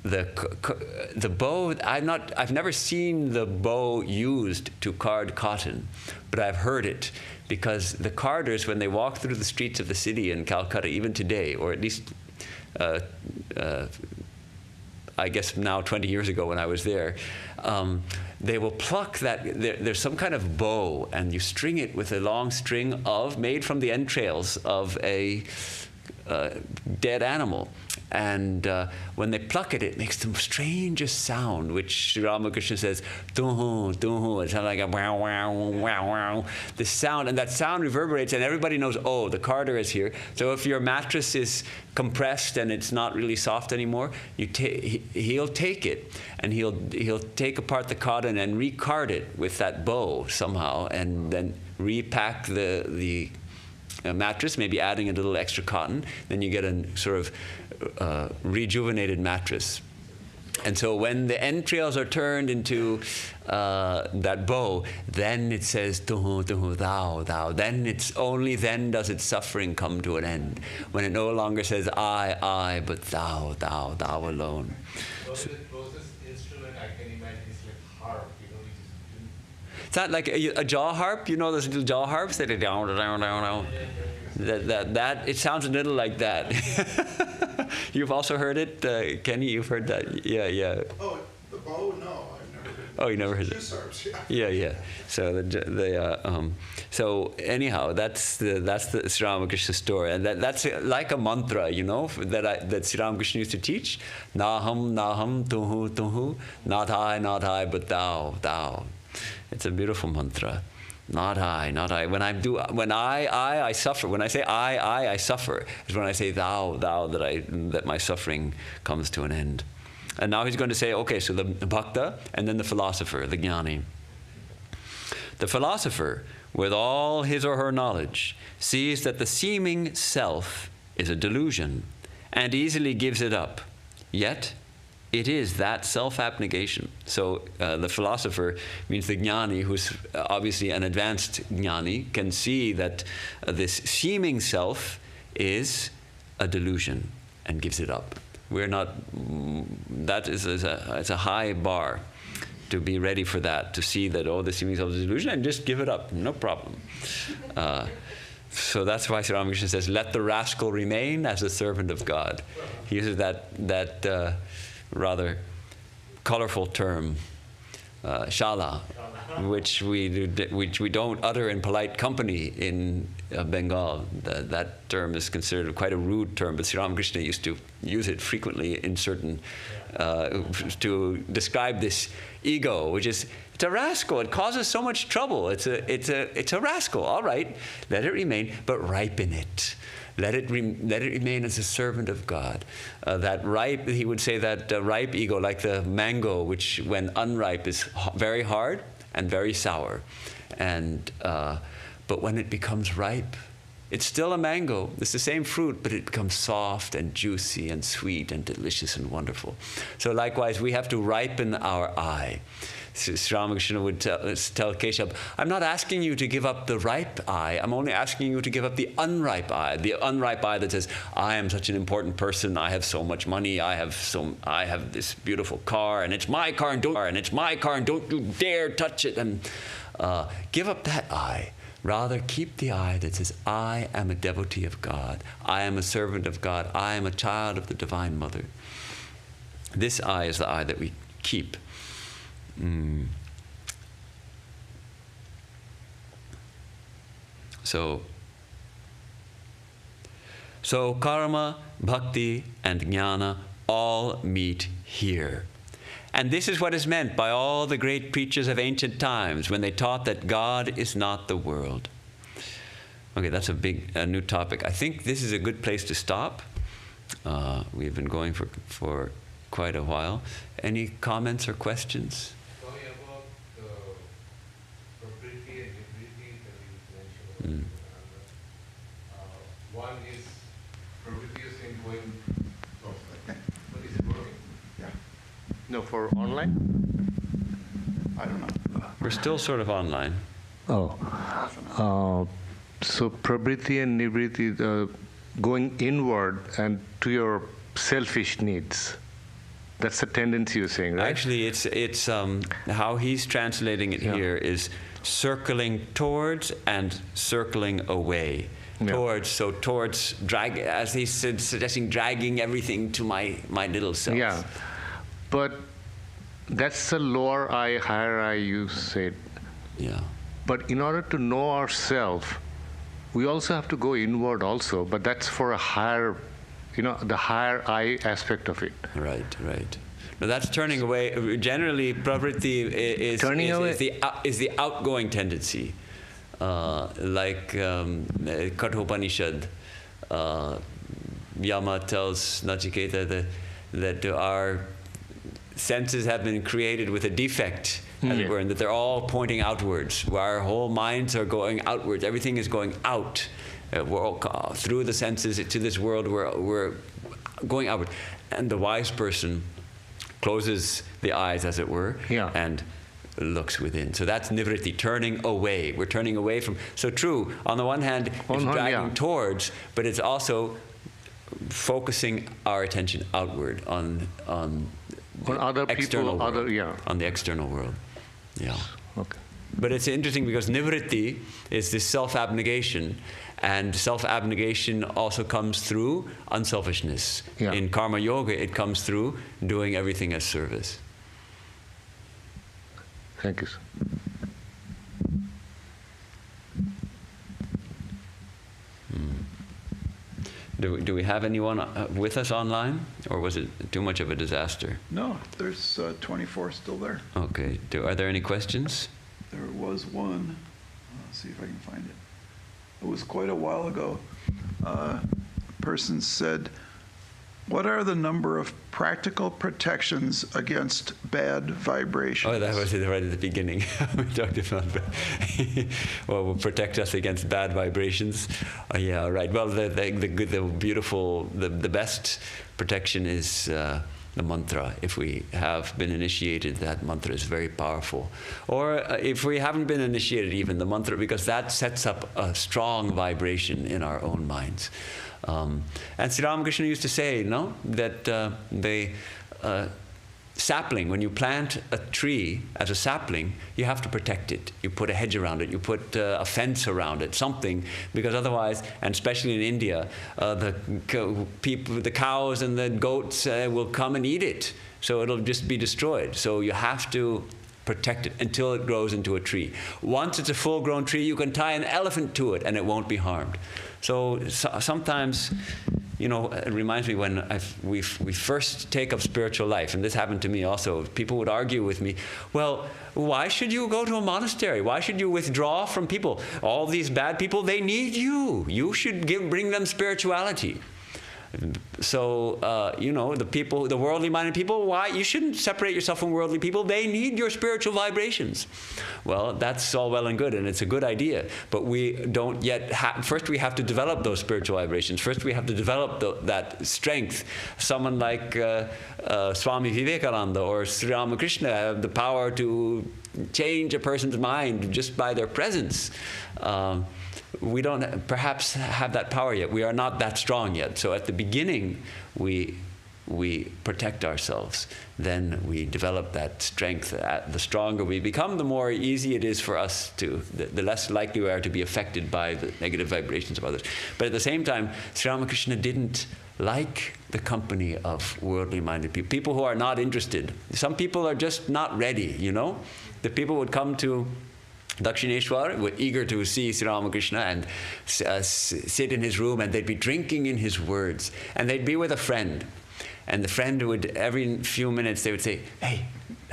the bow, I've never seen the bow used to card cotton, but I've heard it, because the carders, when they walk through the streets of the city in Calcutta, even today, or at least I guess now 20 years ago when I was there, they will pluck that, there's some kind of bow, and you string it with a long string made from the entrails of a dead animal. And when they pluck it, it makes the strangest sound, which Sri Ramakrishna says, tuhu, tuhu. It sounds like a wow, wow, wow, wow. The sound, and that sound reverberates, and everybody knows, oh, the carder is here. So if your mattress is compressed and it's not really soft anymore, he'll take it, and he'll take apart the cotton and recard it with that bow somehow, and then repack the mattress, maybe adding a little extra cotton. Then you get a sort of rejuvenated mattress. And so when the entrails are turned into that bow, then it says, tuhu, tuhu, thou, thou. Only then does its suffering come to an end, when it no longer says, I, but thou, thou, thou alone. So the closest instrument I can imagine is like harp, It's not like a jaw harp, those little jaw harps that are down, down, down, down. That it sounds a little like that. You've also heard it, Kenny. You've heard that, yeah. Oh, the bow? No, I've never heard. Oh, you never heard it? Harps, yeah. Yeah. So so anyhow, that's the Sri Ramakrishna story, and that's like a mantra, that Sri Ramakrishna used to teach. Naham, naham, tuhu, tuhu, not I, but thou, thou. It's a beautiful mantra. Not I, not I. When I suffer. When I say I suffer. Is when I say thou, that my suffering comes to an end. And now he's going to say, okay, so the bhakta and then the philosopher, the jnani. The philosopher, with all his or her knowledge, sees that the seeming self is a delusion and easily gives it up. Yet, it is that self-abnegation. So the philosopher means the jnani, who's obviously an advanced jnani, can see that this seeming self is a delusion and gives it up. We're not, that is it's a high bar to be ready for that, to see that, oh, the seeming self is a delusion, and just give it up, no problem. So that's why Sri Ramakrishna says, let the rascal remain as a servant of God. He uses that rather colorful term, shala, which we don't utter in polite company in Bengal. That term is considered quite a rude term, but Sri Ramakrishna used to use it frequently in certain, to describe this ego, which is, it's a rascal. It causes so much trouble. It's a rascal. All right, let it remain, but ripen it. Let it remain as a servant of God. That ripe, he would say that ripe ego, like the mango, which when unripe is very hard and very sour, and but when it becomes ripe, it's still a mango. It's the same fruit, but it becomes soft and juicy and sweet and delicious and wonderful. So likewise, we have to ripen our eye. Sri Ramakrishna would tell Keshav, I'm not asking you to give up the ripe eye, I'm only asking you to give up the unripe eye that says, I am such an important person, I have so much money, I have this beautiful car, and it's my car, and don't you dare touch it, and give up that eye. Rather, keep the eye that says, I am a devotee of God, I am a servant of God, I am a child of the Divine Mother. This eye is the eye that we keep. So karma, bhakti, and jnana all meet here. And this is what is meant by all the great preachers of ancient times when they taught that God is not the world. Okay, that's a new topic. I think this is a good place to stop. We've been going for quite a while. Any comments or questions? Sorry about the Pravritti and Nivritti that you mentioned. One is Pravritti is saying going. But is it working? Yeah, No, for online? I don't know. We're still sort of online. So Pravritti and Nivritti, going inward and to your selfish needs. That's the tendency you're saying, right? Actually, it's how he's translating it here is circling towards and circling away. Towards drag, as he's suggesting, dragging everything to my little self. Yeah, but that's the lower I, higher I, you said. Yeah. But in order to know ourselves, we also have to go inward also, but that's for a higher, the higher I aspect of it. Right. Now that's turning away. Generally, pravritti is the outgoing tendency. Like Kathopanishad, Yama tells Nachiketa that our senses have been created with a defect, as it were, and that they're all pointing outwards, where our whole minds are going outwards. Everything is going out. We're all, through the senses to this world, we're going outward. And the wise person closes the eyes, as it were, and looks within. So that's nivritti, turning away. We're turning away from. So true, on the one hand, it's dragging towards, but it's also focusing our attention outward on other external people, world, on the external world. Yeah. Okay. But it's interesting because nivritti is this self-abnegation, and self-abnegation also comes through unselfishness. Yeah. In karma yoga, it comes through doing everything as service. Thank you, sir. Do we have anyone with us online, or was it too much of a disaster? No, there's 24 still there. Okay. Are there any questions? There was one. see if I can find it. It was quite a while ago. A person said, what are the number of practical protections against bad vibrations? Oh, that was it right at the beginning. We talked about what will protect us against bad vibrations. Yeah, right. Well, the beautiful, the best protection is the mantra. If we have been initiated, that mantra is very powerful. Or if we haven't been initiated, even the mantra, because that sets up a strong vibration in our own minds. And Sri Ramakrishna used to say, no, that the sapling, when you plant a tree as a sapling, you have to protect it. You put a hedge around it, you put a fence around it, something, because otherwise, and especially in India, the cows and the goats will come and eat it. So it'll just be destroyed. So you have to protect it until it grows into a tree. Once it's a full-grown tree, you can tie an elephant to it and it won't be harmed. So sometimes, you know, it reminds me when we first take up spiritual life, and this happened to me also. People would argue with me, well, why should you go to a monastery? Why should you withdraw from people? All these bad people, they need you. You should bring them spirituality. So, you know, the worldly-minded people, why? You shouldn't separate yourself from worldly people. They need your spiritual vibrations. Well, that's all well and good, and it's a good idea. But we don't yet first we have to develop those spiritual vibrations. First we have to develop that strength. Someone like Swami Vivekananda or Sri Ramakrishna have the power to change a person's mind just by their presence. We don't perhaps have that power yet. We are not that strong yet. So at the beginning, we protect ourselves. Then we develop that strength. The stronger we become, the more easy it is for us the less likely we are to be affected by the negative vibrations of others. But at the same time, Sri Ramakrishna didn't like the company of worldly-minded people, people who are not interested. Some people are just not ready, you know? The people would come to Dakshineshwar, were eager to see Sri Ramakrishna and sit in his room, and they'd be drinking in his words. And they'd be with a friend. And the friend would, every few minutes, they would say, hey,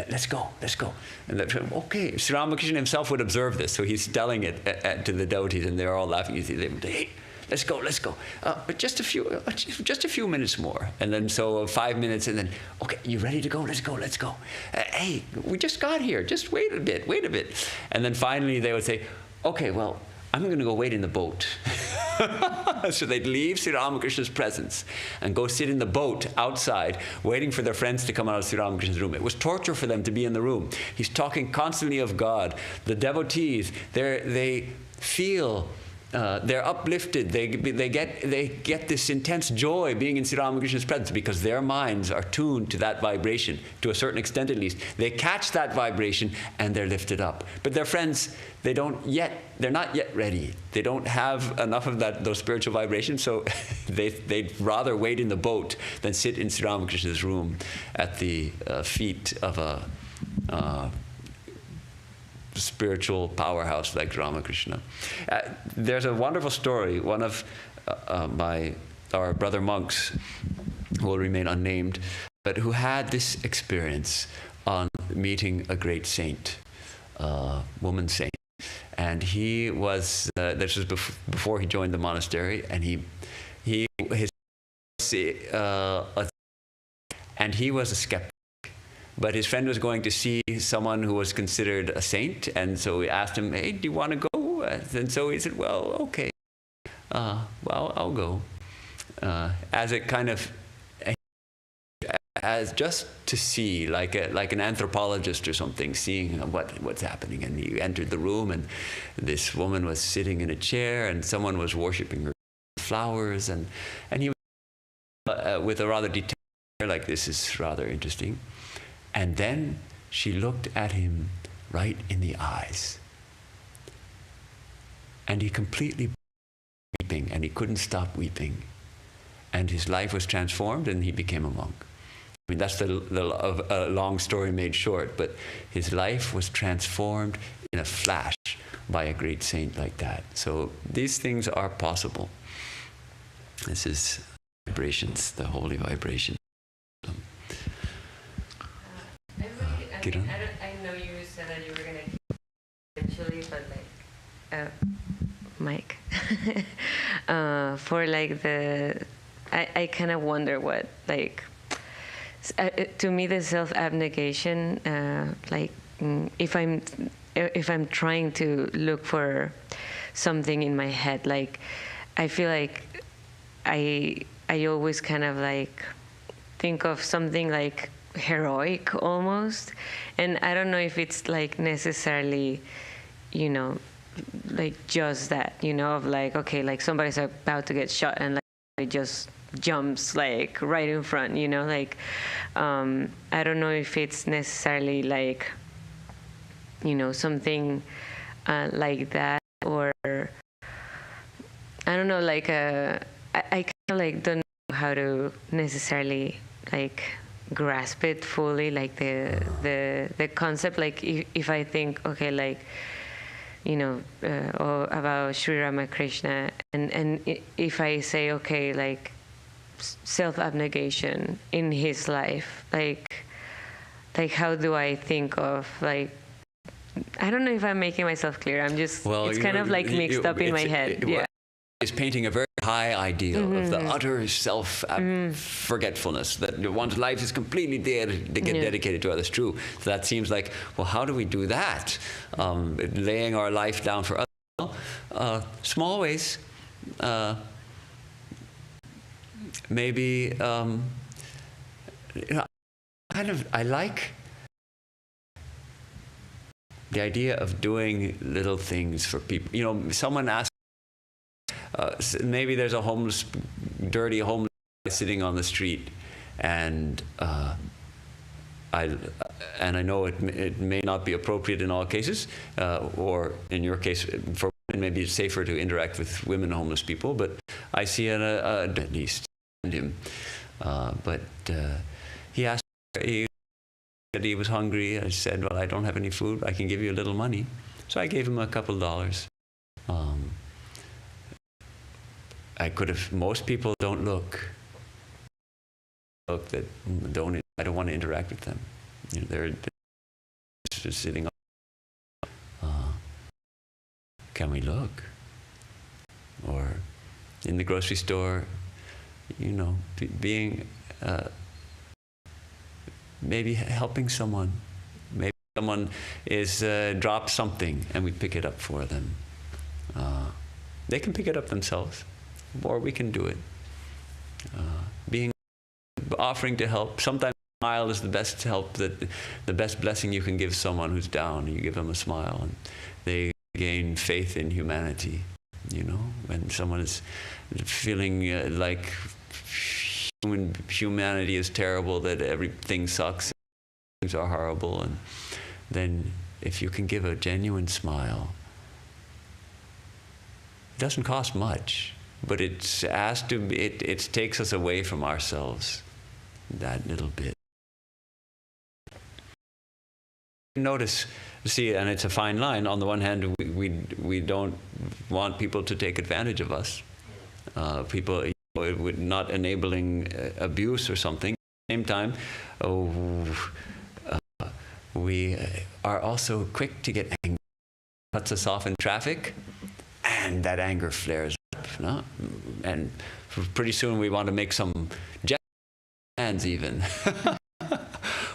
let's go, let's go. And they'd say, okay. Sri Ramakrishna himself would observe this, so he's telling it to the devotees, and they're all laughing. They would say, hey, let's go, let's go. But just a few minutes more. And then so 5 minutes, and then, okay, you ready to go? Let's go, let's go. Hey, we just got here. Just wait a bit, wait a bit. And then finally they would say, okay, well, I'm going to go wait in the boat. So they'd leave Sri Ramakrishna's presence and go sit in the boat outside, waiting for their friends to come out of Sri Ramakrishna's room. It was torture for them to be in the room. He's talking constantly of God. The devotees, they feel they're uplifted. They get this intense joy being in Sri Ramakrishna's presence because their minds are tuned to that vibration, to a certain extent at least. They catch that vibration and they're lifted up. But their friends, they're not yet ready. They don't have enough of those spiritual vibrations, so they'd rather wait in the boat than sit in Sri Ramakrishna's room at the feet of a spiritual powerhouse like Ramakrishna. There's a wonderful story. One of our brother monks, who will remain unnamed, but who had this experience on meeting a great saint, woman saint. And he was, this was before he joined the monastery, and he was a skeptic. But his friend was going to see someone who was considered a saint, and so he asked him, hey, do you want to go? And so he said, well, okay, well, I'll go. As it kind of, as just to see, like an anthropologist or something, seeing what's happening. And he entered the room, and this woman was sitting in a chair, and someone was worshiping her flowers, and he was with a rather detailed, like, this is rather interesting. And then she looked at him right in the eyes. And he completely weeping, and he couldn't stop weeping. And his life was transformed, and he became a monk. I mean, that's the long story made short, but his life was transformed in a flash by a great saint like that. So these things are possible. This is vibrations, the holy vibration. I know you said that you were going to eventually, but like, for like I kind of wonder what like to me the self-abnegation, if I'm trying to look for something in my head, like I feel like I always kind of like think of something like heroic almost, and I don't know if it's like necessarily, like just that, of like, okay, like somebody's about to get shot and like it just jumps like right in front, like I don't know if it's necessarily like, something like that, or I don't know, like I kind of like don't know how to necessarily like grasp it fully, like the concept, like if I think, okay, like about Sri Ramakrishna, and if I say, okay, like self-abnegation in his life, like how do I think of, like, I don't know if I'm making myself clear. I'm just, it's kind of like mixed up in my head. Yeah. Is painting a very high ideal of the utter self-forgetfulness, that one's life is completely dedicated to others. True. So that seems like, well, how do we do that? Laying our life down for others. Small ways. Maybe, I like the idea of doing little things for people. Someone asked, maybe there's a dirty homeless guy sitting on the street, and I know it may not be appropriate in all cases, or in your case, for women, maybe it's safer to interact with women homeless people. But I see at least him. But he asked. He said he was hungry. I said, well, I don't have any food. I can give you a little money. So I gave him a couple $. I could have. Most people don't look. That don't. I don't want to interact with them. They're just sitting. Can we look? Or in the grocery store, being maybe helping someone. Maybe someone is dropped something and we pick it up for them. They can pick it up themselves, or we can do it. Offering to help. Sometimes a smile is the best help, the best blessing you can give someone who's down. You give them a smile, and they gain faith in humanity. When someone is feeling like humanity is terrible, that everything sucks, things are horrible, and then if you can give a genuine smile, it doesn't cost much, but it takes us away from ourselves, that little bit. Notice, see, and it's a fine line. On the one hand, we don't want people to take advantage of us. People, not enabling abuse or something. At the same time, we are also quick to get angry. Cuts us off in traffic, and that anger flares up. No? And pretty soon we want to make some hands even.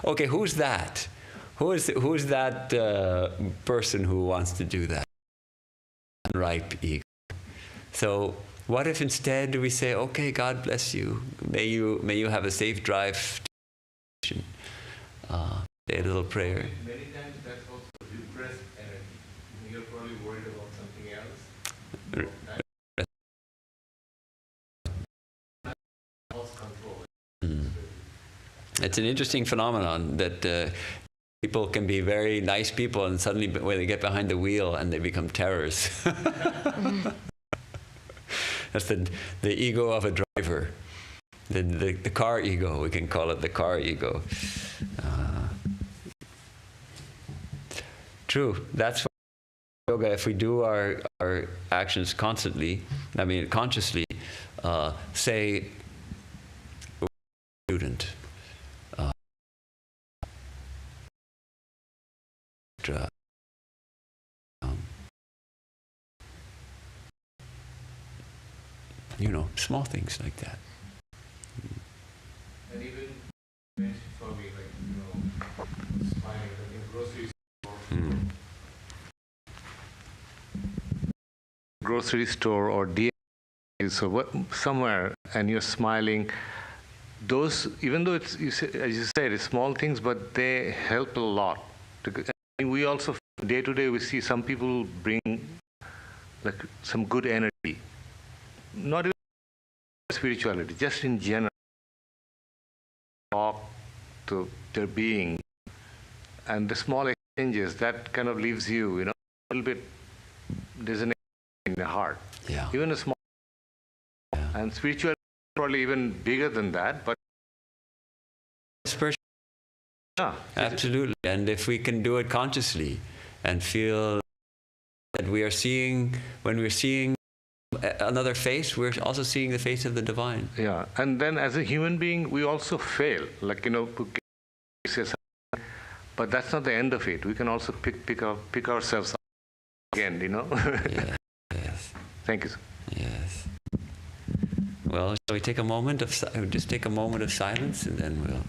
Okay, who's that? Who's that person who wants to do that? Unripe ego. So what if instead we say, okay, God bless you. May you have a safe drive. Say a little prayer. Many times that's also repressed energy. You're probably worried about something else. Lost control. It's an interesting phenomenon that people can be very nice people, and suddenly when they get behind the wheel and they become terrors. That's the ego of a driver. The car ego, we can call it the car ego. True, that's why yoga, if we do our actions consciously, say, student, you know, small things like that. And even mentioned for me, like, you know, smiling in the grocery store. Grocery store or so what, somewhere, and you're smiling. Those, even though it's, you say, as you said, it's small things, but they help a lot. We also, day to day, we see some people bring like some good energy, not even spirituality, just in general, talk to their being, and the small exchanges that kind of leaves you, you know, a little bit. There's an in the heart, Yeah. even a small, and spirituality probably even bigger than that, but Spiritual. yeah, Absolutely. And if we can do it consciously and feel that we are seeing, when we're seeing another face, we're also seeing the face of the divine. yeah. And then as a human being, we also fail. Like, you know, but that's not the end of it. We can also pick ourselves up again, you know. Yeah. Yes. Thank you, sir. Yes. Well, shall we take a moment of just take a moment of silence, and then we'll